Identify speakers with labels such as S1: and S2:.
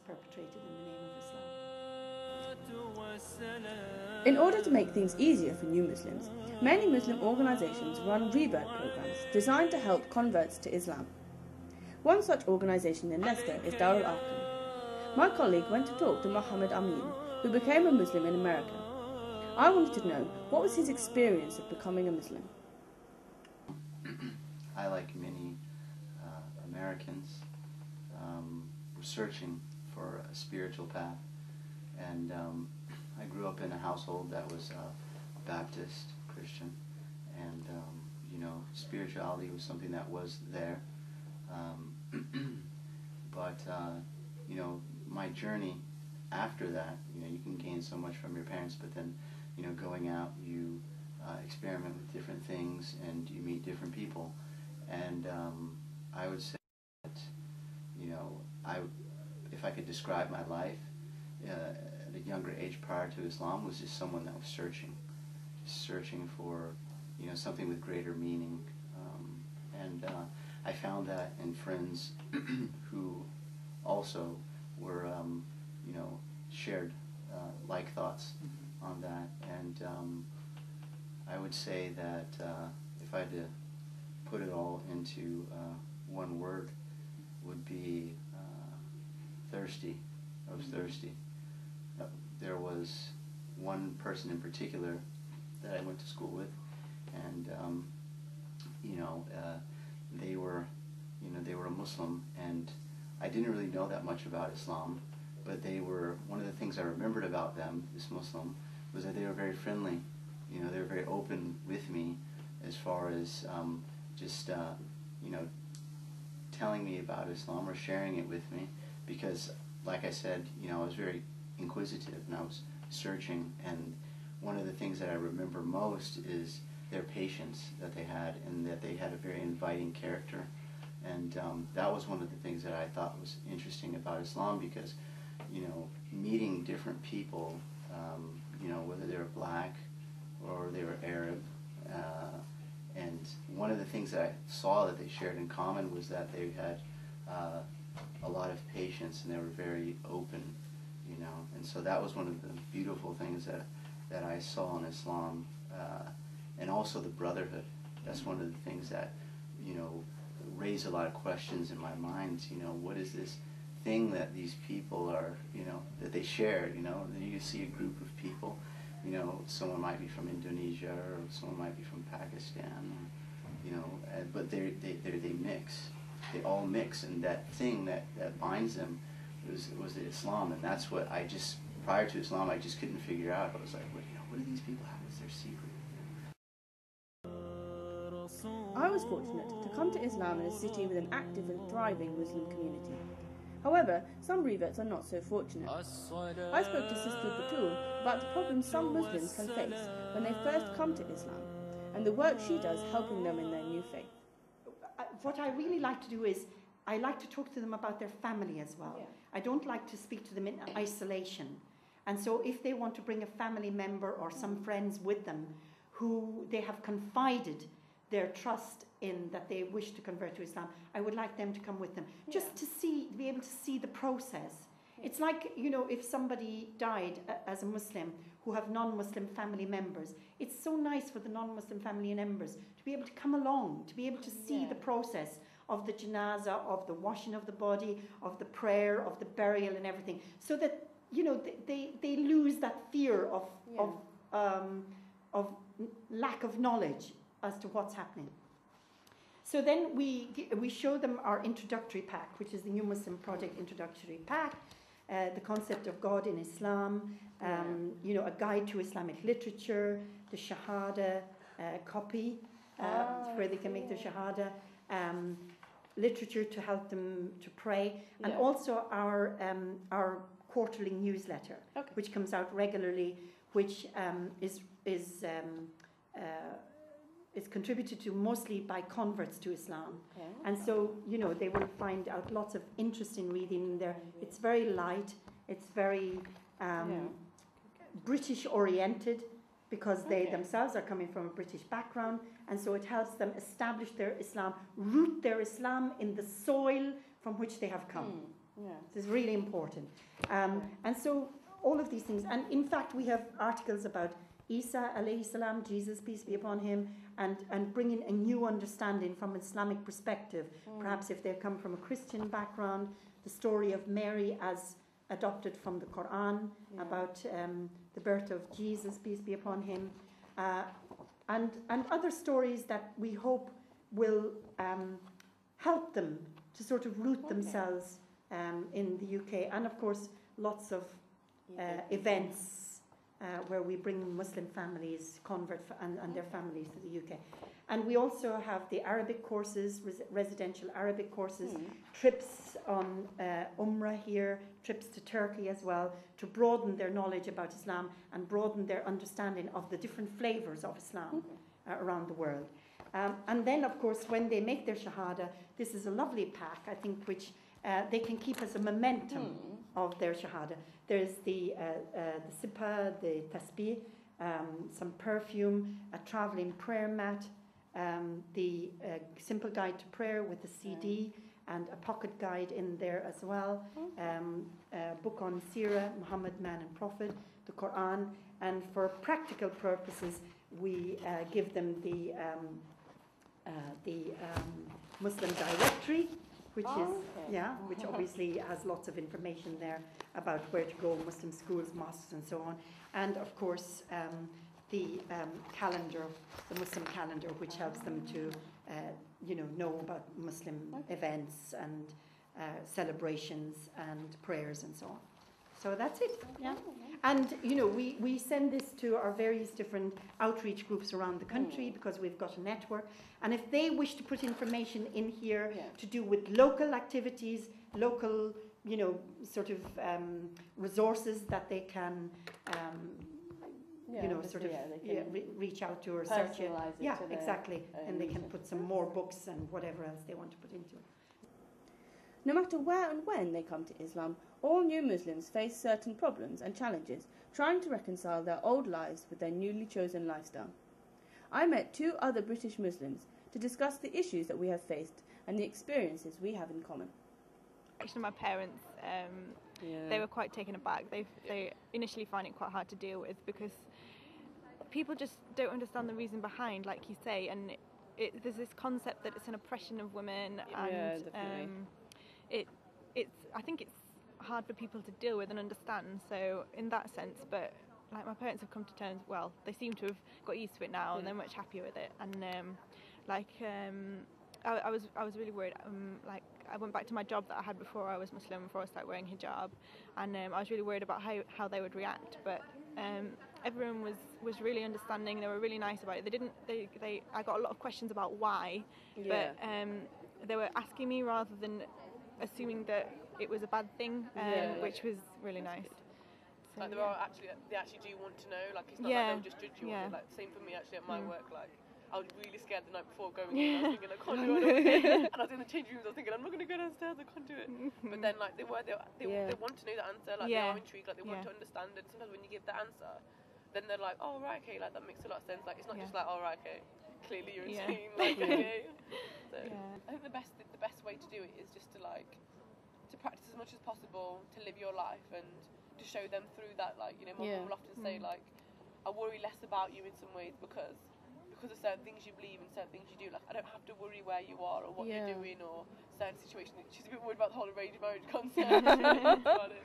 S1: perpetrated in the name of Islam.
S2: In order to make things easier for new Muslims, many Muslim organisations run rebirth programmes designed to help converts to Islam. One such organisation in Leicester is Darul Arqam. My colleague went to talk to Muhammad Amin, who became a Muslim in America. I wanted to know what was his experience of becoming a Muslim.
S3: I, like many Americans, was searching for a spiritual path, and I grew up in a household that was Baptist, Christian, and you know, spirituality was something that was there, but you know, my journey after that, you know, you can gain so much from your parents, but then, you know, going out, you experiment with different things and you meet different people, and I would say that, you know, if I could describe my life at a younger age prior to Islam, was just someone that was searching for, you know, something with greater meaning, and I found that in friends who also were, you know, shared like thoughts on that, and I would say that if I had to put it all into one word, would be thirsty. I was thirsty. There was one person in particular that I went to school with, and you know, they were a Muslim, and I didn't really know that much about Islam, but they were, one of the things I remembered about them, this Muslim, was that they were very friendly. You know, they were very open with me as far as just you know, telling me about Islam or sharing it with me, because, like I said, you know, I was very inquisitive and I was searching, and one of the things that I remember most is their patience that they had, and that they had a very inviting character, and that was one of the things that I thought was interesting about Islam, because, you know, meeting different people, you know, whether they were black or they were Arab, and one of the things that I saw that they shared in common was that they had a lot of patience, and they were very open, you know, and so that was one of the beautiful things that I saw in Islam, and also the brotherhood. That's one of the things that, you know, raised a lot of questions in my mind. You know, what is this thing that these people are, you know, that they share? You know, then you see a group of people, you know, someone might be from Indonesia, or someone might be from Pakistan, or, you know, but they mix. They all mix, and that thing that binds them was the Islam, and that's what I just, prior to Islam, I just couldn't figure out. I was like, what, you know, what do these people have? What's their secret?
S2: I was fortunate to come to Islam in a city with an active and thriving Muslim community. However, some reverts are not so fortunate. I spoke to Sister Batul about the problems some Muslims can face when they first come to Islam, and the work she does helping them in their new faith.
S1: What I really like to do is, I like to talk to them about their family as well. Yeah. I don't like to speak to them in isolation. And so if they want to bring a family member or some friends with them who they have confided their trust in, that they wish to convert to Islam, I would like them to come with them, just to be able to see the process. It's like, you know, if somebody died as a Muslim who have non-Muslim family members, it's so nice for the non-Muslim family members to be able to come along, to be able to see the process of the janazah, of the washing of the body, of the prayer, of the burial and everything, so that, you know, they lose that fear of lack of knowledge as to what's happening. So then we show them our introductory pack, which is the New Muslim Project introductory pack, the concept of God in Islam, you know, a guide to Islamic literature, the Shahada copy, where they can make their Shahada, literature to help them to pray, and also our quarterly newsletter, which comes out regularly, which is contributed to mostly by converts to Islam. And so, you know, they will find out lots of interesting reading in there. It's very light, it's very British oriented, because they themselves are coming from a British background, and so it helps them establish their Islam, root their Islam in the soil from which they have come. This is really important. And so all of these things, and in fact we have articles about Isa alayhi salam, Jesus, peace be upon him, and bringing a new understanding from an Islamic perspective. Perhaps if they come from a Christian background, the story of Mary as adopted from the Quran, about the birth of Jesus, peace be upon him, and other stories that we hope will help them to sort of root themselves in the UK. And of course lots of events where we bring Muslim families, and their families to the UK. And we also have the Arabic courses, residential Arabic courses, trips on Umrah here, trips to Turkey as well, to broaden their knowledge about Islam and broaden their understanding of the different flavours of Islam around the world. And then, of course, when they make their Shahada, this is a lovely pack, I think, which they can keep as a momentum of their Shahada. There's the sipa, the tasbih, some perfume, a travelling prayer mat, the simple guide to prayer with a CD and a pocket guide in there as well, a book on Sirah, Muhammad, Man and Prophet, the Quran, and for practical purposes we give them the Muslim directory, which which obviously has lots of information there about where to go, Muslim schools, mosques, and so on. And of course, the calendar, the Muslim calendar, which helps them to, know about Muslim events and celebrations and prayers and so on. So that's it. Yeah. And we send this to our various different outreach groups around the country because we've got a network. And if they wish to put information in here to do with local activities, local, sort of resources that they can, reach out to or search it. Yeah, exactly. And they can put some more books and whatever else they want to put into it.
S2: No matter where and when they come to Islam, all new Muslims face certain problems and challenges trying to reconcile their old lives with their newly chosen lifestyle. I met 2 other British Muslims to discuss the issues that we have faced and the experiences we have in common.
S4: Actually, my parents, they were quite taken aback. They initially found it quite hard to deal with because people just don't understand the reason behind, like you say, and there's this concept that it's an oppression of women, and I think it's hard for people to deal with and understand. So in that sense, but like my parents have come to terms. Well, they seem to have got used to it now, and they're much happier with it. And I was really worried. I went back to my job that I had before I was Muslim, before I started wearing hijab, and I was really worried about how they would react. But everyone was really understanding. They were really nice about it. I got a lot of questions about why, but they were asking me rather than assuming that it was a bad thing, which was really nice. So,
S5: like they actually do want to know. Like it's not like they'll just judge you. Like same for me actually at my work. Like I was really scared the night before going in. I was thinking I can't do it. And I was in the changing rooms. I was thinking I'm not going to go downstairs. I can't do it. But then like they want to know the answer. Like they are intrigued. Like they want to understand it. Sometimes when you give the answer, then they're like, oh right, okay, like that makes a lot of sense. Like it's not just like, oh right, okay, clearly you're insane. Like okay. So I think the best way to do it is just to practice as much as possible, to live your life and to show them through that. Like, my mum will often say, like, I worry less about you in some ways because of certain things you believe and certain things you do. Like, I don't have to worry where you are or what you're doing or certain situations. She's a bit worried about the whole arranged marriage concept. About it.